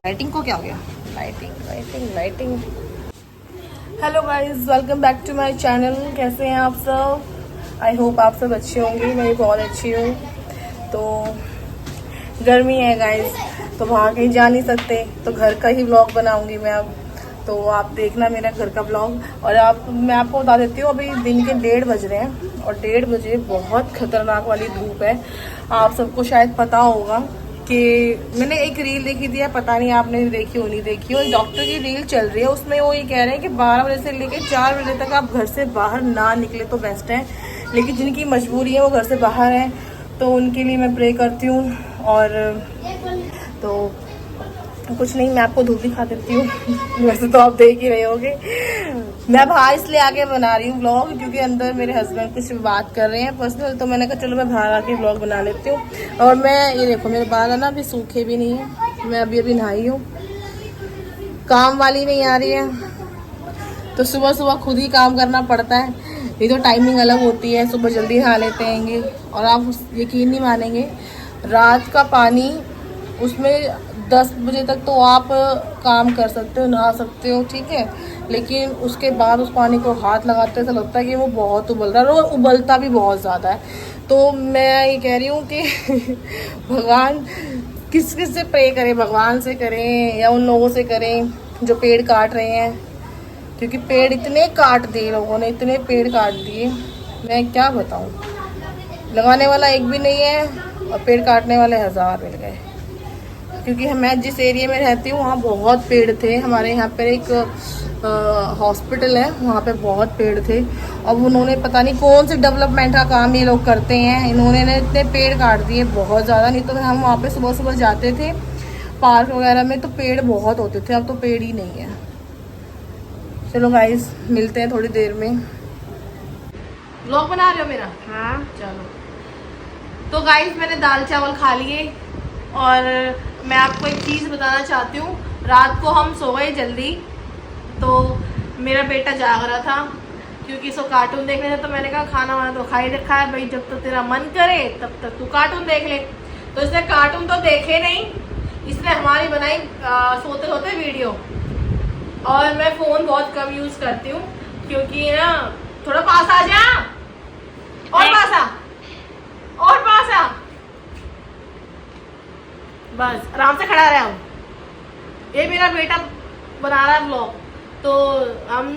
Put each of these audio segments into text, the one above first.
Lighting को क्या हो गया? Lighting lighting lighting. Hello guys, welcome back to my channel. कैसे हैं आप सब? आई होप आप सब अच्छे होंगे। मैं भी बहुत अच्छी हूँ। तो गर्मी है गाइस, तो वहाँ कहीं जा नहीं सकते, तो घर का ही व्लॉग बनाऊंगी मैं अब। तो आप देखना मेरा घर का व्लॉग। और मैं आपको बता देती हूँ, अभी दिन के 1:30 बज रहे हैं और 1:30 बजे बहुत खतरनाक वाली धूप है। आप सबको शायद पता होगा कि मैंने एक रील देखी थी, पता नहीं आपने देखी हो नहीं देखी हो। डॉक्टर की रील चल रही है, उसमें वो ये कह रहे हैं कि 12 बजे से लेकर 4 बजे तक आप घर से बाहर ना निकले तो बेस्ट है। लेकिन जिनकी मजबूरी है वो घर से बाहर है, तो उनके लिए मैं प्रे करती हूँ। और तो कुछ नहीं, मैं आपको धूप दिखा देती हूँ। वैसे तो आप देख ही रहे होगे। मैं बाहर इसलिए आके बना रही हूँ व्लॉग क्योंकि अंदर मेरे हस्बैंड कुछ बात कर रहे हैं पर्सनल, तो मैंने कहा चलो मैं बाहर आके व्लॉग बना लेती हूँ। और मैं ये देखो, मेरे बाल है ना अभी सूखे भी नहीं है। मैं अभी नहाई हूँ, काम वाली नहीं आ रही है, तो सुबह सुबह खुद ही काम करना पड़ता है। ये तो टाइमिंग अलग होती है, सुबह जल्दी नहा लेते हैं। और आप यकीन नहीं मानेंगे, रात का पानी उसमें 10 बजे तक तो आप काम कर सकते हो, नहा सकते हो, ठीक है। लेकिन उसके बाद उस पानी को हाथ लगाते ऐसा लगता है कि वो बहुत उबल रहा है, और उबलता भी बहुत ज़्यादा है। तो मैं ये कह रही हूँ कि भगवान, किस किस से प्रे करें, भगवान से करें या उन लोगों से करें जो पेड़ काट रहे हैं। क्योंकि पेड़ इतने काट दिए लोगों ने, इतने पेड़ काट दिए, मैं क्या बताऊँ। लगाने वाला एक भी नहीं है और पेड़ काटने वाले 1000 मिल गए। क्योंकि मैं जिस एरिया में रहती हूँ वहाँ बहुत पेड़ थे। हमारे यहाँ पर एक हॉस्पिटल है, वहाँ पे बहुत पेड़ थे। अब उन्होंने पता नहीं कौन से डेवलपमेंट का काम ये लोग करते हैं, इन्होंने इतने पेड़ काट दिए बहुत ज़्यादा। नहीं तो हम वहाँ पे सुबह सुबह जाते थे पार्क वगैरह में, तो पेड़ बहुत होते थे, अब तो पेड़ ही नहीं है। चलो गाइस, मिलते हैं थोड़ी देर में। व्लॉग बना रहे हो मेरा? हाँ चलो। तो गाइस, मैंने दाल चावल खा लिए और मैं आपको एक चीज़ बताना चाहती हूँ। रात को हम सो गए जल्दी, तो मेरा बेटा जाग रहा था क्योंकि इसको कार्टून देखने था। तो मैंने कहा खाना वाना तो खा ही रखा है भाई, जब तक तेरा मन करे तब तक तू कार्टून देख ले। तो इसने कार्टून तो देखे नहीं, इसने हमारी बनाई सोते सोते वीडियो। और मैं फ़ोन बहुत कम यूज़ करती हूँ क्योंकि ना, थोड़ा पास आ जा, और पास आ, और पास आ, बस आराम से खड़ा रहा हूँ। ये मेरा बेटा बना रहा है व्लॉग। तो हम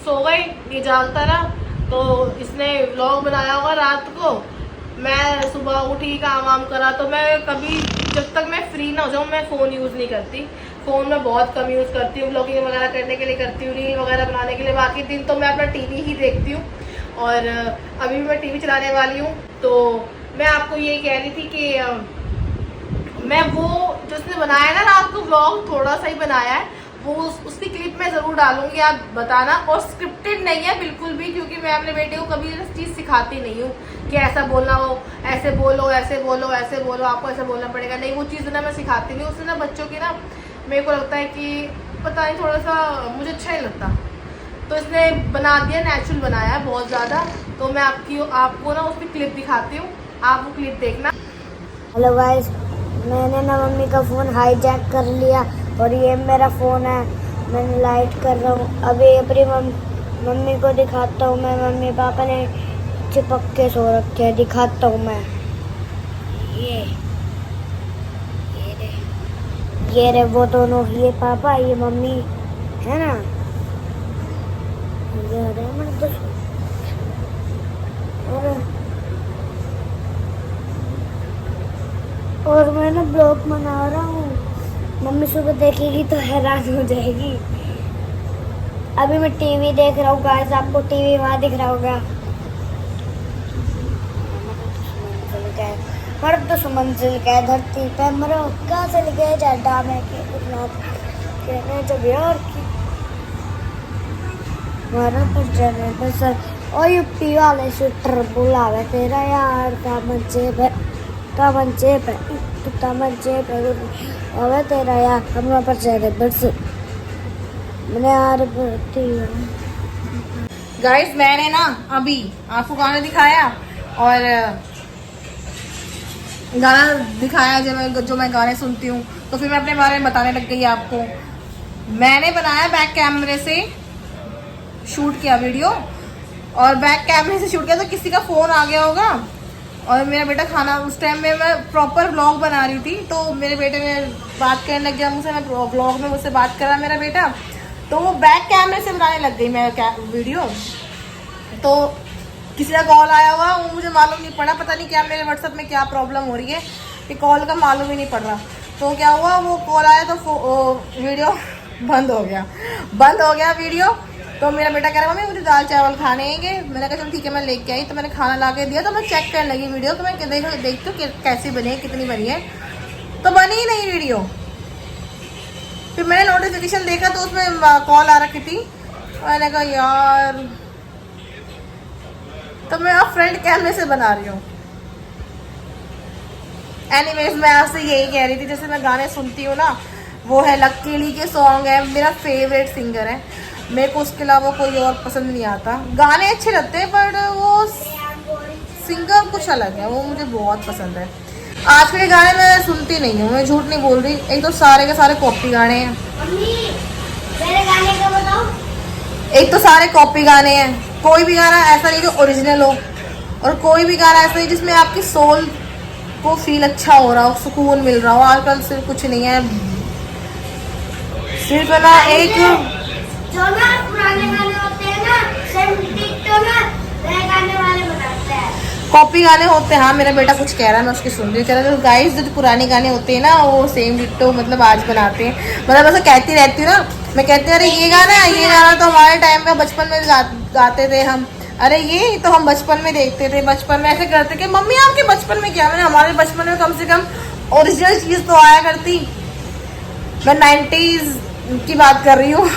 सो गए, ये जागता रहा, तो इसने व्लॉग बनाया होगा रात को। मैं सुबह उठी, काम वाम करा। तो मैं कभी, जब तक मैं फ्री ना हो जाऊँ, मैं फ़ोन यूज़ नहीं करती। फ़ोन मैं बहुत कम यूज़ करती हूँ, व्लॉगिंग वगैरह करने के लिए करती हूँ, रील वगैरह बनाने के लिए। बाकी दिन तो मैं अपना टीवी ही देखती हूँ, और अभी भी मैं टीवी चलाने वाली हूँ। तो मैं आपको ये कह रही थी कि मैं वो जो उसने बनाया ना रात को व्लॉग, थोड़ा सा ही बनाया है, वो उसकी क्लिप मैं ज़रूर डालूंगी, आप बताना। और स्क्रिप्टेड नहीं है बिल्कुल भी, क्योंकि मैं अपने बेटे को कभी इस चीज़ सिखाती नहीं हूँ कि ऐसा बोलना हो, ऐसे बोलो, ऐसे बोलो, ऐसे बोलो, आपको ऐसा बोलना पड़ेगा। नहीं, वो चीज़ ना मैं सिखाती नहीं। उससे ना बच्चों की ना, मेरे को लगता है कि पता नहीं, थोड़ा सा मुझे अच्छा नहीं लगता। तो इसने बना दिया, नेचुरल बनाया है बहुत ज़्यादा। तो मैं आपको ना उसकी क्लिप दिखाती हूँ, आप वो क्लिप देखना। हेलो गाइस, मैंने ना मम्मी का फ़ोन हाईजैक कर लिया और ये मेरा फ़ोन है। मैंने लाइट कर रहा हूँ अभी। अपनी मम्मी को दिखाता हूँ मैं। मम्मी पापा ने चिपक के सो रखे हैं, दिखाता हूँ मैं। ये रे वो दोनों, ये पापा, ये मम्मी है ना। ये आ रहे हैं मेरे दोस्त। और मैं ना ब्लॉग बना रहा हूँ। मम्मी सुबह देखेगी तो हैरान हो जाएगी। अभी मैं टीवी देख रहा हूँ गाइस, आपको टीवी वहाँ दिख रहा होगा। मर्द तो मंजिल का धरती पे मरो, कहाँ से लिखे जाडा में के जब यार की मारा पर जाने बस। और यूपी वाले शूटर बुलावे तेरा यार का मंचे पे, का मंचे पे, का मंचे पे और तेरा यार कमरा पर जाने बस। मैंने यार भरती हूँ गाइस, मैंने ना अभी आपको गाना दिखाया और गाना दिखाया जो मैं गाने सुनती हूँ, तो फिर मैं अपने बारे में बताने लग गई आपको। मैंने बनाया बैक कैमरे से शूट किया वीडियो, और बैक कैमरे से शूट किया तो किसी का फ़ोन आ गया होगा, और मेरा बेटा खाना, उस टाइम में मैं प्रॉपर व्लॉग बना रही थी, तो मेरे बेटे ने बात करने लग गया मुझसे, मैं व्लॉग में मुझसे बात कर रहा मेरा बेटा, तो वो बैक कैमरे से बनाने लग गई मैं वीडियो। तो किसी का कॉल आया हुआ, वो मुझे मालूम नहीं पड़ा, पता नहीं क्या मेरे व्हाट्सएप में क्या प्रॉब्लम हो रही है कि कॉल का मालूम ही नहीं पड़ रहा। तो क्या हुआ, वो कॉल आया तो वीडियो बंद हो गया वीडियो। तो मेरा बेटा कह रहा मम्मी मुझे दाल चावल खाने हैं। मैंने कहा चलो ठीक है, मैं लेके आई। तो मैंने खाना ला के दिया, तो मैं चेक करने लगी वीडियो, तो मैं देखती हूँ कैसी बनी है, कितनी बनी है। तो बनी ही नहीं वीडियो। फिर मैंने नोटिफिकेशन देखा तो उसमें कॉल आ रखी थी, मैंने कहा यार, तो मैं अब फ्रंट कैमरे से बना रही हूँ। एनीवेज, मैं आपसे यही कह रही थी, जैसे मैं गाने सुनती हूँ ना, वो है लकी ली के सॉन्ग है, मेरा फेवरेट सिंगर है। मेरे को उसके अलावा कोई और पसंद नहीं आता। गाने अच्छे लगते हैं पर वो सिंगर कुछ अलग है, वो मुझे बहुत पसंद है। आज के गाने मैं सुनती नहीं हूँ, मैं झूठ नहीं बोल रही। एक तो सारे के सारे कॉपी गाने हैं। मेरे गाने का बताओ। एक तो सारे कॉपी गाने हैं, कोई भी गाना ऐसा नहीं जो ओरिजिनल हो, और कोई भी गाना ऐसा नहीं जिसमें आपकी सोल को फील अच्छा हो रहा हो, सुकून मिल रहा हो। आजकल सिर्फ कुछ नहीं है, सिर्फ ना एक जो ना पुराने गाने होते हैं ना, तो ना नए गाने वाले बनाते हैं, कॉपी गाने होते हैं। हाँ, मेरा बेटा कुछ कह रहा है, मैं उसकी सुन रही हूँ। कह रहा है गाइस, जो पुराने गाने होते हैं ना, वो सेम डिट्टो मतलब आज बनाते हैं। मतलब ऐसा कहती रहती हूँ ना, मैं कहती हूँ अरे ये गाना तो हमारे टाइम का बचपन में गाते थे हम। अरे ये तो हम बचपन में देखते थे, बचपन में ऐसे करते कि मम्मी आपके बचपन में क्या। मैंने हमारे बचपन में कम से कम ओरिजिनल चीज़ तो आया करती। मैं 90s की बात कर रही हूँ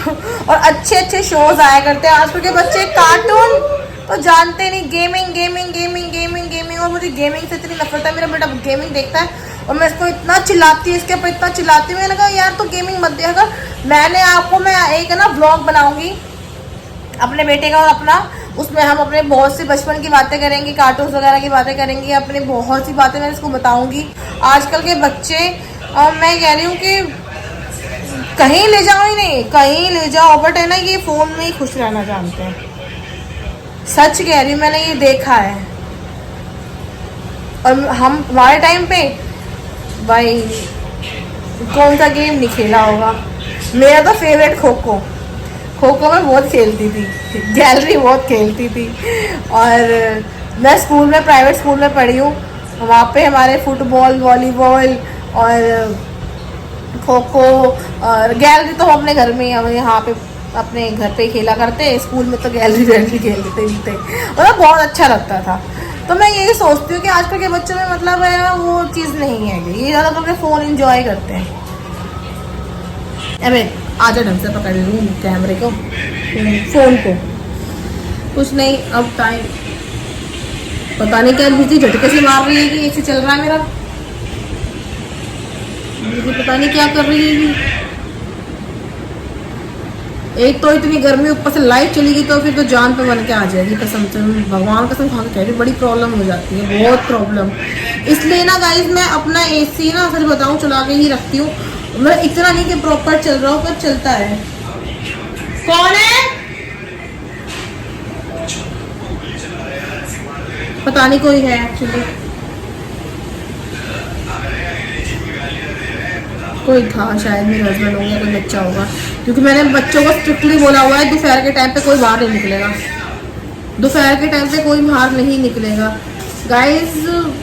और अच्छे अच्छे शोज आया करते हैं। आजकल के बच्चे कार्टून तो जानते नहीं, गेमिंग। और मुझे गेमिंग से इतनी नफरत है। मेरा बेटा गेमिंग देखता है और मैं इसको इतना चिल्लाती हूँ, इसके ऊपर इतना चिल्लाती हूँ। मैंने कहा यार तू गेमिंग मत देखा। मैंने आपको, मैं एक ना ब्लॉग बनाऊंगी अपने बेटे का और अपना, उसमें हम अपने बहुत सी बचपन की बातें करेंगे, कार्टून वगैरह की बातें करेंगे, अपनी बहुत सी बातें मैं इसको बताऊंगी। आजकल के बच्चे, मैं कह रही हूँ कि कहीं ले जाओ ही नहीं, कहीं ले जाओ, बट है ना ये फोन में ही खुश रहना जानते हैं। सच कह रही हूँ, मैंने ये देखा है। और हमारे टाइम पे भाई कौन सा गेम नहीं खेला होगा। मेरा तो फेवरेट खो खो मैं बहुत खेलती थी, गैलरी बहुत खेलती थी। और मैं स्कूल में, प्राइवेट स्कूल में पढ़ी हूँ, वहाँ पे हमारे फुटबॉल, वॉलीबॉल और खो खो और गैलरी तो हम अपने घर में, यहाँ पे अपने घर पे खेला करते। स्कूल में तो गैलरी खेलते थे, मतलब बहुत अच्छा लगता था। तो मैं यही सोचती हूँ कि आजकल के बच्चों में मतलब है वो चीज़ नहीं है, ये ज़्यादा तो फ़ोन एंजॉय करते हैं। अबे आजा, ढंग से पकड़ लूँ कैमरे को, फ़ोन को। कुछ नहीं, अब टाइम पता नहीं क्या बिजली झटके से मार रही है कि ऐसे चल रहा है मेरा, मुझे पता नहीं क्या कर रही है। एक तो इतनी गर्मी, ऊपर से लाइट चली गई तो फिर तो जान पे बन के आ जाएगी। कसम से, भगवान कसम खा के कह रही, बड़ी प्रॉब्लम हो जाती है, बहुत प्रॉब्लम। इसलिए ना गाइस, मैं अपना एसी ना सच बताऊं चला के ही रखती हूँ। मतलब इतना नहीं कि प्रॉपर चल रहा हो, पर चलता है। कौन है? पता नहीं, कोई है एक्चुअली, कोई था शायद, मेरे हस्बैंड होंगे, कोई बच्चा होगा, क्योंकि मैंने बच्चों को स्ट्रिक्टली बोला हुआ है दोपहर के टाइम पे कोई बाहर नहीं निकलेगा। दोपहर के टाइम पे कोई बाहर नहीं निकलेगा। गाइस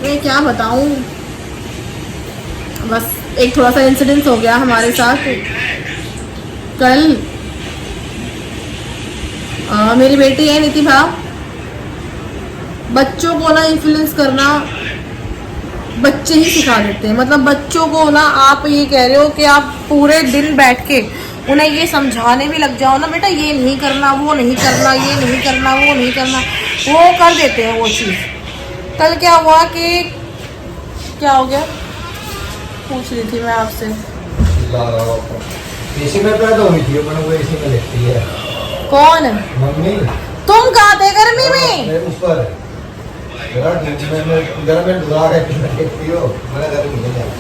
मैं क्या बताऊं, बस एक थोड़ा सा इंसिडेंट हो गया हमारे साथ कल। मेरी बेटी है नितिभा, बच्चों को ना इन्फ्लुएंस करना बच्चे ही सिखा देते हैं। मतलब बच्चों को ना, आप ये कह रहे हो कि आप पूरे दिन बैठ के उन्हें ये समझाने भी लग जाओ ना, बेटा ये नहीं करना, वो नहीं करना, ये नहीं करना, वो नहीं करना, वो कर देते हैं वो चीज़। कल क्या हुआ कि, क्या हो गया पूछ रही थी मैं आपसे। एसी में पैदा हुई थी, वो एसी में लेती है। कौन? मम्मी। तुम कहाँ थे गर्मी में? ऊपर। जरा मैं दुआ करके देखती हो मेरा घर निकल जाएगा।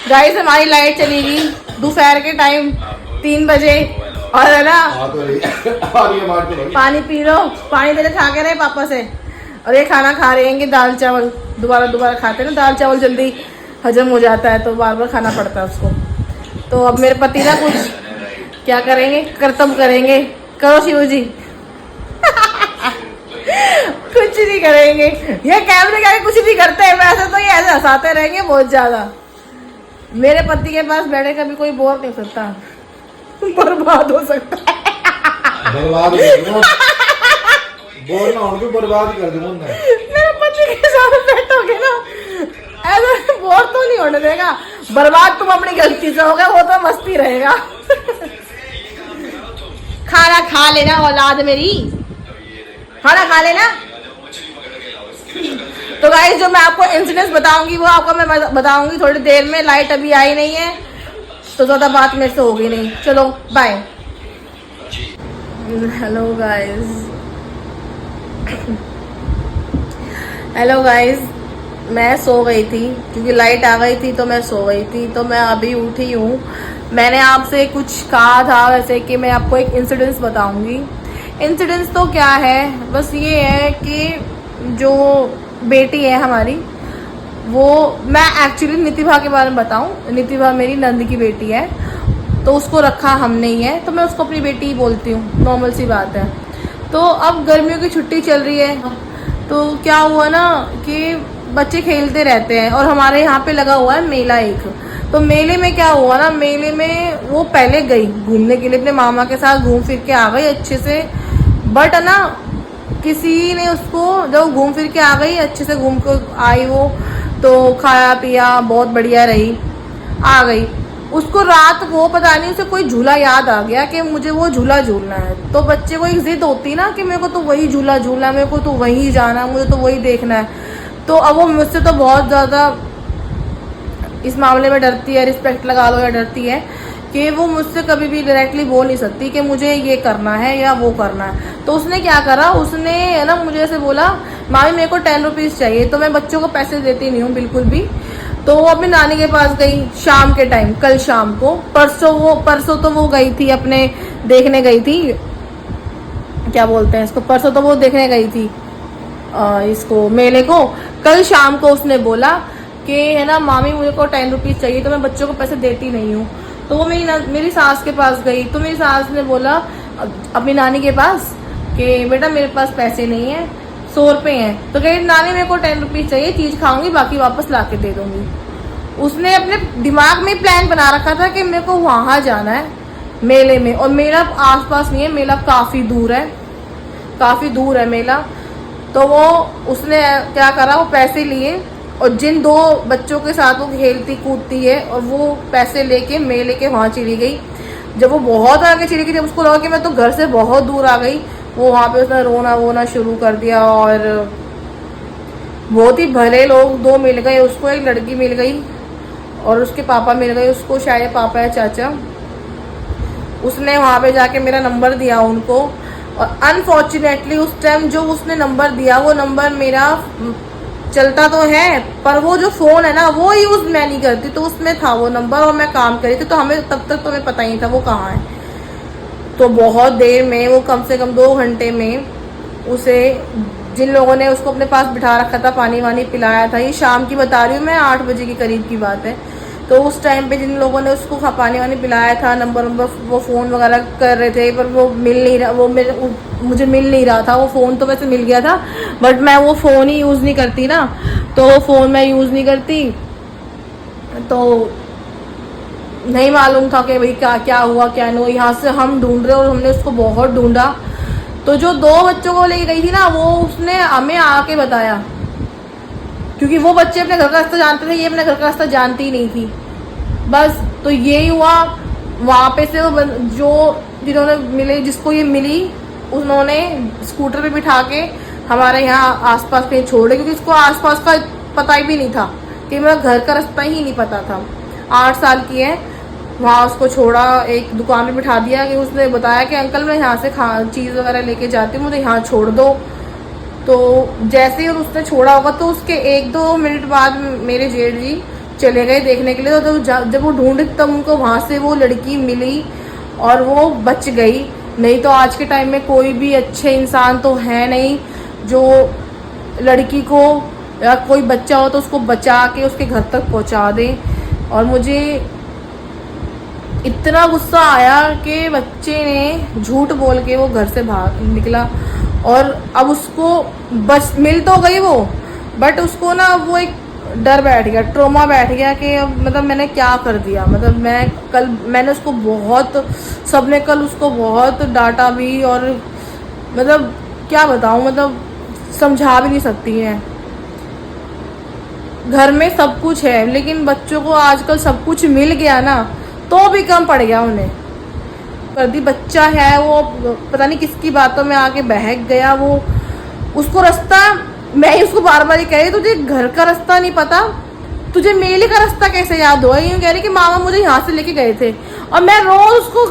गाइस हमारी लाइट चली गई दोपहर के टाइम 3 बजे और है ना पानी पी लो, पानी पहले खा के रहे पापा से और ये खाना खा रहे हैं दाल चावल। दोबारा खाते हैं ना दाल चावल, जल्दी हजम हो जाता है तो बार बार खाना पड़ता है उसको। तो अब मेरे पति ना कुछ क्या करेंगे, कर्तव्य करेंगे। करो शिव जी कुछ नहीं करेंगे, ये कैमरे के कुछ नहीं करते हैं। वैसे तो ये ऐसे हंसाते रहेंगे बहुत ज्यादा। मेरे पति के पास बैठे कभी कोई बोर नहीं सकता, बर्बाद हो सकता है। बर्बाद बोल ना उनको बर्बाद कर दूंगा मैं। मेरे पति के साथ बैठोगे ना ऐसा बोर तो नहीं होने देगा, बर्बाद तुम अपनी गलती से हो गए, वो तो मस्ती रहेगा। खाना खा लेना औलाद मेरी, खाना खा लेना। तो गाइस जो मैं आपको इंसिडेंस बताऊंगी वो आपको मैं बताऊंगी थोड़ी देर में। लाइट अभी आई नहीं है तो ज्यादा बात मेरे से होगी नहीं। चलो बाय। हेलो गाइस मैं सो गई थी क्योंकि लाइट आ गई थी तो मैं सो गई थी। तो मैं अभी उठी हूँ। मैंने आपसे कुछ कहा था वैसे कि मैं आपको एक इंसिडेंस बताऊंगी। इंसिडेंस तो क्या है, बस ये है कि जो बेटी है हमारी, वो मैं एक्चुअली नितिभा के बारे में बताऊं। नितिभा मेरी नंद की बेटी है, तो उसको रखा हमने ही है तो मैं उसको अपनी बेटी ही बोलती हूँ, नॉर्मल सी बात है। तो अब गर्मियों की छुट्टी चल रही है तो क्या हुआ ना कि बच्चे खेलते रहते हैं और हमारे यहाँ पे लगा हुआ है मेला एक। तो मेले में क्या हुआ ना, मेले में वो पहले गई घूमने के लिए, अपने मामा के साथ घूम फिर के आ गई अच्छे से। बट ना किसी ने उसको, जब घूम फिर के आ गई अच्छे से घूम कर आई वो, तो खाया पिया बहुत बढ़िया रही, आ गई। उसको रात को पता नहीं उसे कोई झूला याद आ गया कि मुझे वो झूला झूलना है। तो बच्चे को एक जिद होती ना कि मेरे को तो वही झूला झूलना है, मेरे को तो वही जाना है, मुझे तो वही देखना है। तो अब वो मुझसे तो बहुत ज़्यादा इस मामले में डरती है, रिस्पेक्ट लगा लो या डरती है कि वो मुझसे कभी भी डायरेक्टली बोल नहीं सकती कि मुझे ये करना है या वो करना है। तो उसने क्या करा, उसने है ना मुझे ऐसे बोला, मामी मेरे को 10 रुपीज़ चाहिए। तो मैं बच्चों को पैसे देती नहीं हूँ बिल्कुल भी। तो वो अपनी नानी के पास गई शाम के टाइम, कल शाम को। परसों तो वो गई थी अपने देखने गई थी, क्या बोलते हैं इसको, परसों तो वो देखने गई थी इसको मेले को। कल शाम को उसने बोला कि है ना मामी मुझे को 10 रुपीज़ चाहिए, तो मैं बच्चों को पैसे देती नहीं हूँ। तो वो मेरी सास के पास गई। तो मेरी सास ने बोला अपनी नानी के पास कि बेटा मेरे पास पैसे नहीं है, 100 रुपये हैं। तो कही नानी मेरे को 10 रुपीज़ चाहिए, चीज़ खाऊंगी बाकी वापस ला के दे दूंगी। उसने अपने दिमाग में प्लान बना रखा था कि मेरे को वहाँ जाना है मेले में, और मेला आसपास नहीं है, मेला काफ़ी दूर है मेला। तो वो उसने क्या करा, वो पैसे लिए और जिन 2 बच्चों के साथ वो खेलती कूदती है और वो पैसे लेके मेले के वहाँ चली गई। जब वो बहुत आगे चली गई, जब उसको लगा कि मैं तो घर से बहुत दूर आ गई, वो वहाँ पे उसने रोना वोना शुरू कर दिया। और बहुत ही भले लोग 2 मिल गए उसको, एक लड़की मिल गई और उसके पापा मिल गए उसको, शायद पापा या चाचा। उसने वहाँ पे जाके मेरा नंबर दिया उनको, और अनफॉर्चुनेटली उस टाइम जो उसने नंबर दिया वो नंबर मेरा चलता तो है पर वो जो फ़ोन है ना वो यूज़ मैं नहीं करती, तो उसमें था वो नंबर और मैं काम करी थी। तो हमें तब तक तो हमें पता ही नहीं था वो कहाँ है। तो बहुत देर में, वो कम से कम 2 घंटे में, उसे जिन लोगों ने उसको अपने पास बिठा रखा था, पानी वानी पिलाया था। ये शाम की बता रही हूँ मैं, 8 बजे के करीब की बात है। तो उस टाइम पे जिन लोगों ने उसको पानी वानी पिलाया था, नंबर वो फ़ोन वगैरह कर रहे थे, पर वो मिल नहीं रहा, मुझे मिल नहीं रहा था। वो फ़ोन तो वैसे मिल गया था बट मैं वो फ़ोन ही यूज़ नहीं करती ना, तो वो फ़ोन मैं यूज़ नहीं करती। तो नहीं मालूम था कि भाई क्या हुआ क्या नहीं। यहाँ से हम ढूंढ रहे और हमने उसको बहुत ढूंढा। तो जो 2 बच्चों को लेके गई थी ना, वो उसने हमें आके बताया, क्योंकि वो बच्चे अपने घर का रास्ता जानते थे, ये अपने घर का रास्ता जानती ही नहीं थी। बस तो यही हुआ। वहाँ पे से वो जो जिन्होंने मिले, जिसको ये मिली, उन्होंने स्कूटर पे बिठा के हमारे यहाँ आसपास कहीं छोड़, क्योंकि इसको आसपास का पता ही भी नहीं था, कि मेरा घर का रास्ता ही नहीं पता था। 8 साल की है वहाँ उसको छोड़ा, एक दुकान पे बिठा दिया कि उसने बताया कि अंकल मैं यहाँ से चीज़ वगैरह लेके जाती हूँ, मुझे यहाँ छोड़ दो। तो जैसे ही उसने छोड़ा होगा तो उसके 1-2 मिनट बाद मेरे जेठ जी चले गए देखने के लिए। तो जब वो ढूंढे तब उनको वहाँ से वो लड़की मिली और वो बच गई। नहीं तो आज के टाइम में कोई भी अच्छे इंसान तो है नहीं जो लड़की को या कोई बच्चा हो तो उसको बचा के उसके घर तक पहुँचा दे। और मुझे इतना गुस्सा आया कि बच्चे ने झूठ बोल के वो घर से भाग निकला और अब उसको बस मिल तो गई वो, बट उसको ना वो एक डर बैठ गया, ट्रोमा बैठ गया कि मतलब मैंने क्या कर दिया। मतलब मैंने उसको बहुत, सबने कल उसको बहुत डांटा भी और मतलब क्या बताऊं, मतलब समझा भी नहीं सकती है। घर में सब कुछ है लेकिन बच्चों को आजकल सब कुछ मिल गया ना तो भी कम पड़ गया उन्हें। कर दी बच्चा है वो पता नहीं किसकी बातों में आके बहक गया। वो उसको रास्ता, मैं ही उसको बार बार ये कह रही तुझे घर का रास्ता नहीं पता, तुझे मेले का रास्ता कैसे याद हुआ। यूँ कह रही कि मामा मुझे यहाँ से लेके गए थे और मैं रोज उसको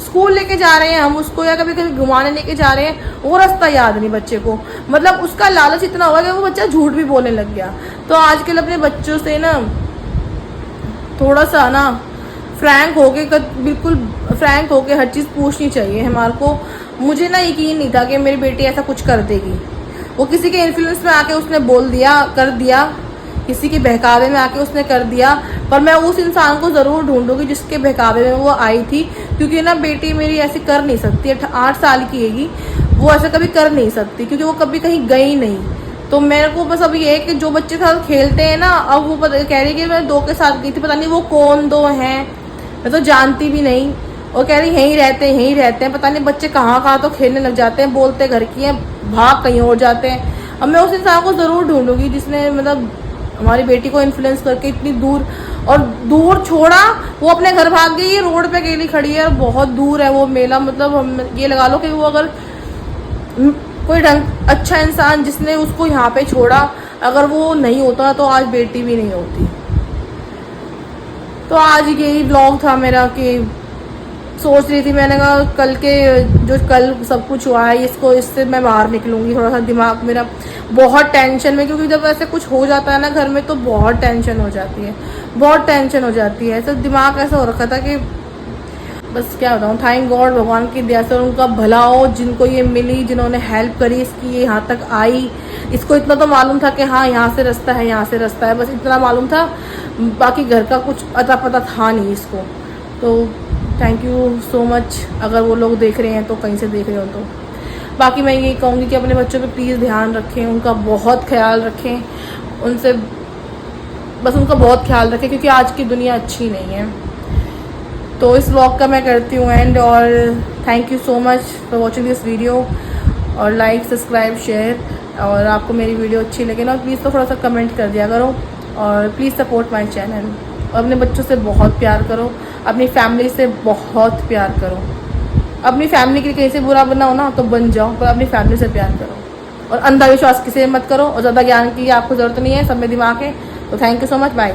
स्कूल लेके जा रहे हैं हम उसको या कभी कभी घुमाने लेके जा रहे हैं, वो रास्ता याद नहीं बच्चे को। मतलब उसका लालच इतना हुआ कि वो बच्चा झूठ भी बोलने लग गया। तो आजकल अपने बच्चों से ना थोड़ा सा ना फ्रैंक होके, बिल्कुल फ्रैंक होके हर चीज़ पूछनी चाहिए हमारे को। मुझे ना यकीन नहीं था कि मेरी बेटी ऐसा कुछ कर देगी। वो किसी के इन्फ्लुएंस में आके उसने बोल दिया, कर दिया, किसी के बहकावे में आके उसने कर दिया। पर मैं उस इंसान को ज़रूर ढूंढूंगी जिसके बहकावे में वो आई थी, क्योंकि ना बेटी मेरी ऐसी कर नहीं सकती। 8 साल की हैगी, वो ऐसा कभी कर नहीं सकती क्योंकि वो कभी कहीं गई नहीं। तो मेरे को बस अब ये है कि जो बच्चे साथ खेलते हैं ना, अब वो कह रही कि मैं 2 के साथ गई थी, पता नहीं वो कौन 2 हैं, मैं तो जानती भी नहीं। और कह रही यहीं रहते हैं, पता नहीं बच्चे कहाँ तो खेलने लग जाते हैं, बोलते घर की हैं, भाग कहीं और जाते हैं। अब मैं उस इंसान को ज़रूर ढूंढूंगी जिसने मतलब हमारी बेटी को इन्फ्लुएंस करके इतनी दूर छोड़ा, वो अपने घर भाग गई। ये रोड पे अकेली खड़ी है और बहुत दूर है वो मेला। मतलब हम ये लगा लो कि वो अगर कोई अच्छा इंसान जिसने उसको यहाँ पे छोड़ा, अगर वो नहीं होता तो आज बेटी भी नहीं होती। तो आज यही व्लॉग था मेरा कि सोच रही थी, मैंने कहा कल सब कुछ हुआ है इससे मैं बाहर निकलूंगी। थोड़ा सा दिमाग मेरा बहुत टेंशन में, क्योंकि जब ऐसे कुछ हो जाता है ना घर में तो बहुत टेंशन हो जाती है। ऐसा दिमाग ऐसा हो रखा था कि बस क्या बताऊँ। थैंक गॉड, भगवान की दया से उनका भला हो जिनको ये मिली, जिन्होंने हेल्प करी इसकी, ये यहाँ तक आई। इसको इतना तो मालूम था कि हाँ यहाँ से रास्ता है, बस इतना मालूम था, बाकी घर का कुछ अता पता था नहीं इसको। तो थैंक यू सो मच अगर वो लोग देख रहे हैं तो, कहीं से देख रहे हो तो। बाकी मैं यही कहूँगी कि अपने बच्चों पे प्लीज़ ध्यान रखें, उनका बहुत ख्याल रखें, उनका बहुत ख्याल रखें, क्योंकि आज की दुनिया अच्छी नहीं है। तो इस व्लॉग का मैं करती हूँ एंड, और thank you so much for watching this video. और लाइक, सब्सक्राइब, शेयर, और आपको मेरी वीडियो अच्छी लगे ना प्लीज़ तो थोड़ा सा कमेंट कर दिया करो। और प्लीज़ सपोर्ट माय चैनल। और अपने बच्चों से बहुत प्यार करो, अपनी फैमिली से बहुत प्यार करो। अपनी फैमिली के लिए कहीं से बुरा बना हो ना तो बन जाओ, पर अपनी फैमिली से प्यार करो। और अंधविश्वास किसी से मत करो, और ज़्यादा ज्ञान की आपको ज़रूरत नहीं है, सब में दिमाग है। तो thank you so much, bye.